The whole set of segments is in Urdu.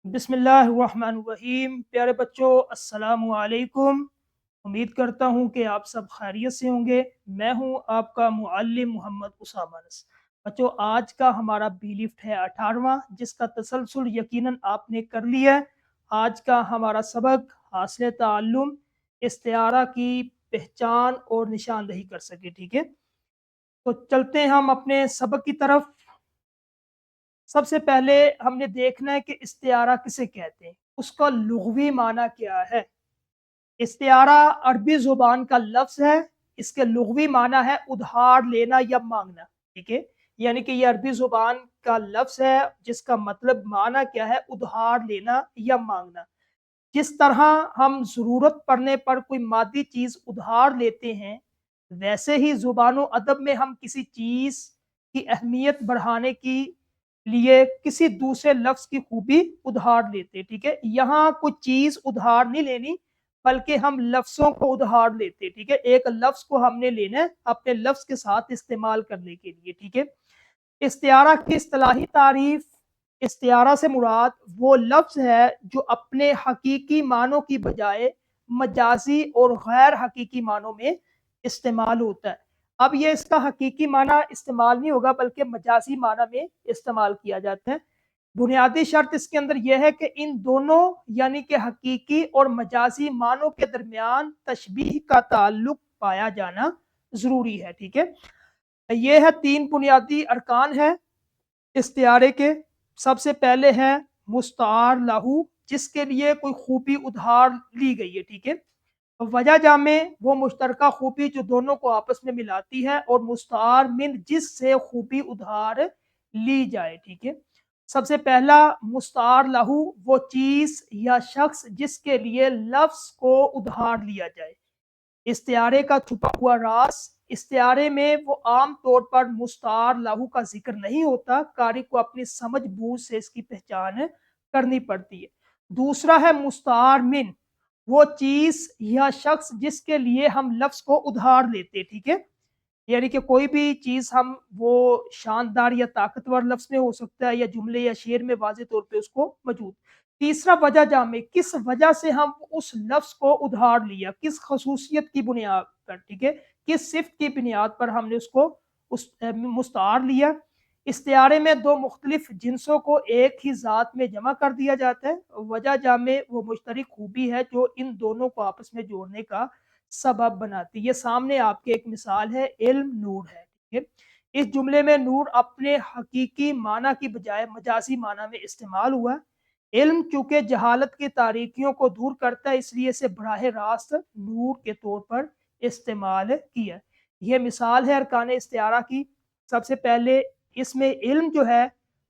بسم اللہ الرحمن الرحیم۔ پیارے بچوں، السلام علیکم۔ امید کرتا ہوں کہ آپ سب خیریت سے ہوں گے۔ میں ہوں آپ کا معلم محمد اسامہ انس۔ بچوں، آج کا ہمارا بی لفٹ ہے 18واں، جس کا تسلسل یقیناً آپ نے کر لیا ہے۔ آج کا ہمارا سبق حاصل تعلم استعارہ کی پہچان اور نشاندہی کر سکے، ٹھیک ہے؟ تو چلتے ہیں ہم اپنے سبق کی طرف۔ سب سے پہلے ہم نے دیکھنا ہے کہ استعارہ کسے کہتے ہیں، اس کا لغوی معنی کیا ہے۔ استعارہ عربی زبان کا لفظ ہے، اس کے لغوی معنی ہے ادھار لینا یا مانگنا، ٹھیک ہے؟ یعنی کہ یہ عربی زبان کا لفظ ہے جس کا مطلب معنی کیا ہے، ادھار لینا یا مانگنا۔ جس طرح ہم ضرورت پڑنے پر کوئی مادی چیز ادھار لیتے ہیں، ویسے ہی زبان و ادب میں ہم کسی چیز کی اہمیت بڑھانے کی لیے کسی دوسرے لفظ کی خوبی ادھار لیتے، ٹھیک ہے؟ یہاں کوئی چیز ادھار نہیں لینی، بلکہ ہم لفظوں کو ادھار لیتے، ٹھیک ہے؟ ایک لفظ کو ہم نے لینا ہے اپنے لفظ کے ساتھ استعمال کرنے کے لیے، ٹھیک ہے؟ استعارہ کی اصطلاحی تعریف: استعارہ سے مراد وہ لفظ ہے جو اپنے حقیقی معنوں کی بجائے مجازی اور غیر حقیقی معنوں میں استعمال ہوتا ہے۔ اب یہ اس کا حقیقی معنی استعمال نہیں ہوگا بلکہ مجازی معنی میں استعمال کیا جاتا ہے۔ بنیادی شرط اس کے اندر یہ ہے کہ ان دونوں یعنی کہ حقیقی اور مجازی معنوں کے درمیان تشبیہ کا تعلق پایا جانا ضروری ہے، ٹھیک ہے؟ یہ ہے 3 بنیادی ارکان ہے استعارے کے۔ سب سے پہلے ہے مستعار لہو، جس کے لیے کوئی خوبی ادھار لی گئی ہے، ٹھیک ہے؟ وجہ جامع وہ مشترکہ خوبی جو دونوں کو آپس میں ملاتی ہے، اور مستعار من جس سے خوبی ادھار لی جائے، ٹھیک ہے؟ سب سے پہلا مستعار لہو وہ چیز یا شخص جس کے لیے لفظ کو ادھار لیا جائے۔ استعارے کا چھپا ہوا راز: استعارے میں وہ عام طور پر مستعار لہو کا ذکر نہیں ہوتا، قاری کو اپنی سمجھ بوجھ سے اس کی پہچان کرنی پڑتی ہے۔ دوسرا ہے مستعار من، وہ چیز یا شخص جس کے لیے ہم لفظ کو ادھار لیتے، ٹھیک ہے؟ یعنی کہ کوئی بھی چیز ہم وہ شاندار یا طاقتور لفظ میں ہو سکتا ہے، یا جملے یا شعر میں واضح طور پہ اس کو موجود۔ تیسرا وجہ جامع، کس وجہ سے ہم اس لفظ کو ادھار لیا، کس خصوصیت کی بنیاد پر، ٹھیک ہے؟ کس صفت کی بنیاد پر ہم نے اس کو مستعار لیا۔ استعارے میں 2 مختلف جنسوں کو ایک ہی ذات میں جمع کر دیا جاتا ہے۔ وجہ جامع وہ مشترک خوبی ہے جو ان دونوں کو آپس میں جوڑنے کا سبب بناتی۔ یہ سامنے آپ کے ایک مثال ہے، علم نور ہے، ٹھیک ہے؟ اس جملے میں نور اپنے حقیقی معنی کی بجائے مجازی معنی میں استعمال ہوا۔ علم چونکہ جہالت کی تاریکیوں کو دور کرتا ہے، اس لیے اسے براہ راست نور کے طور پر استعمال کیا۔ یہ مثال ہے ارکان استعارہ کی۔ سب سے پہلے اس میں علم جو ہے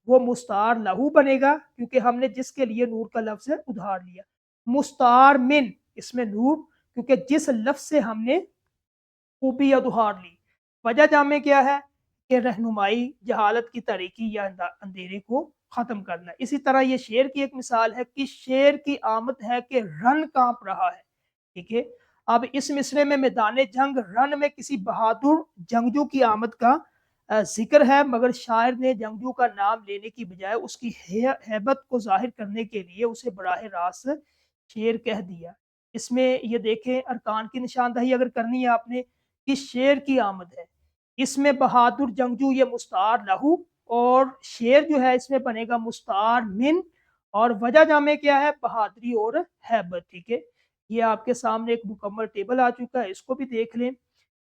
وہ مستعار لہو بنے گا، کیونکہ ہم نے جس کے لیے نور کا لفظ ادھار لیا۔ مستعار من، اس میں نور، کیونکہ جس لفظ سے ہم نے خوبی یا ادھار لی۔ وجہ جامع کیا ہے کہ رہنمائی، جہالت کی تاریکی یا اندھیرے کو ختم کرنا۔ اسی طرح یہ شعر کی ایک مثال ہے کہ شعر کی آمد ہے کہ رن کانپ رہا ہے، ٹھیک ہے؟ اب اس مصرے میں میدان جنگ رن میں کسی بہادر جنگجو کی آمد کا ذکر ہے، مگر شاعر نے جنگجو کا نام لینے کی بجائے اس کی ہیبت کو ظاہر کرنے کے لیے اسے براہ راست شعر کہہ دیا۔ اس میں یہ دیکھیں، ارکان کی نشاندہی اگر کرنی ہے آپ نے، کہ شعر کی آمد ہے، اس میں بہادر جنگجو یہ مستعار لہو، اور شعر جو ہے اس میں بنے گا مستعار من، اور وجہ جامع کیا ہے، بہادری اور ہیبت، ٹھیک ہے؟ یہ آپ کے سامنے ایک مکمل ٹیبل آ چکا ہے، اس کو بھی دیکھ لیں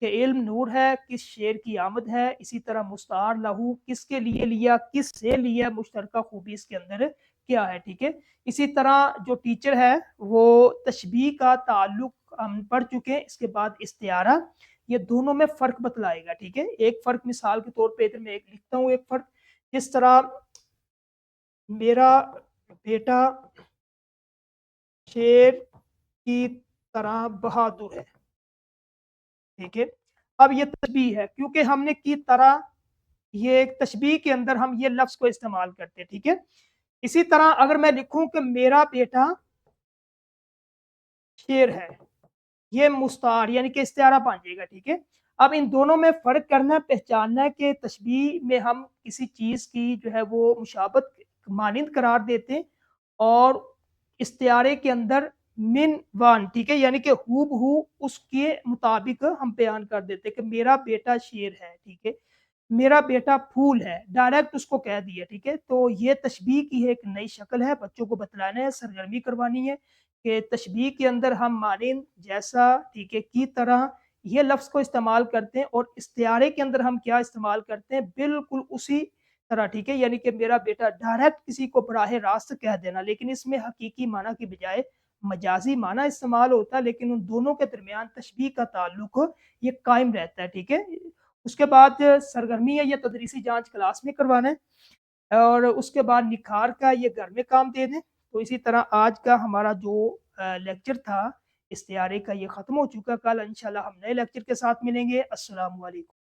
کہ علم نور ہے، کس شعر کی آمد ہے، اسی طرح مستعار لہو کس کے لیے لیا، کس سے لیا، مشترکہ خوبی اس کے اندر کیا ہے، ٹھیک ہے؟ اسی طرح جو ٹیچر ہے وہ تشبیہ کا تعلق ہم پڑھ چکے ہیں، اس کے بعد استعارہ، یہ دونوں میں فرق بتلائے گا، ٹھیک ہے؟ ایک فرق مثال کے طور پہ ادھر میں ایک لکھتا ہوں، ایک فرق جس طرح میرا بیٹا شیر کی طرح بہادر ہے، ٹھیک ہے؟ اب یہ تشبیہ ہے، کیونکہ ہم نے کی طرح، یہ ایک تشبیہ کے اندر ہم یہ لفظ کو استعمال کرتے ہیں، ٹھیک ہے؟ اسی طرح اگر میں لکھوں کہ میرا بیٹا شیر ہے، یہ مستعار یعنی کہ استعارہ بن جائے گا، ٹھیک ہے؟ اب ان دونوں میں فرق کرنا، پہچاننا ہے کہ تشبیہ میں ہم کسی چیز کی جو ہے وہ مشابہت مانند قرار دیتے ہیں، اور استعارے کے اندر من وان، ٹھیک ہے، یعنی کہ ہو بہو اس کے مطابق ہم بیان کر دیتے کہ میرا بیٹا شیر ہے، ٹھیک ہے، میرا بیٹا پھول ہے، ڈائریکٹ اس کو کہہ دیا، ٹھیک ہے۔ تو یہ تشبیہ کی ایک نئی شکل ہے، بچوں کو بتلانا ہے، سرگرمی کروانی ہے کہ تشبیہ کے اندر ہم مانند، جیسا، ٹھیک ہے، کی طرح یہ لفظ کو استعمال کرتے ہیں، اور استعارے کے اندر ہم کیا استعمال کرتے ہیں، بالکل اسی طرح، ٹھیک ہے، یعنی کہ میرا بیٹا ڈائریکٹ کسی کو براہ راست کہہ دینا، لیکن اس میں حقیقی معنی کی بجائے مجازی معنی استعمال ہوتا ہے، لیکن ان دونوں کے درمیان تشبیہ کا تعلق یہ قائم رہتا ہے، ٹھیک ہے۔ اس کے بعد سرگرمی ہے، یہ تدریسی جانچ کلاس میں کروانا ہے، اور اس کے بعد نکھار کا یہ گھر میں کام دے دیں۔ تو اسی طرح آج کا ہمارا جو لیکچر تھا استعارے کا یہ ختم ہو چکا، کل انشاءاللہ ہم نئے لیکچر کے ساتھ ملیں گے۔ السلام علیکم۔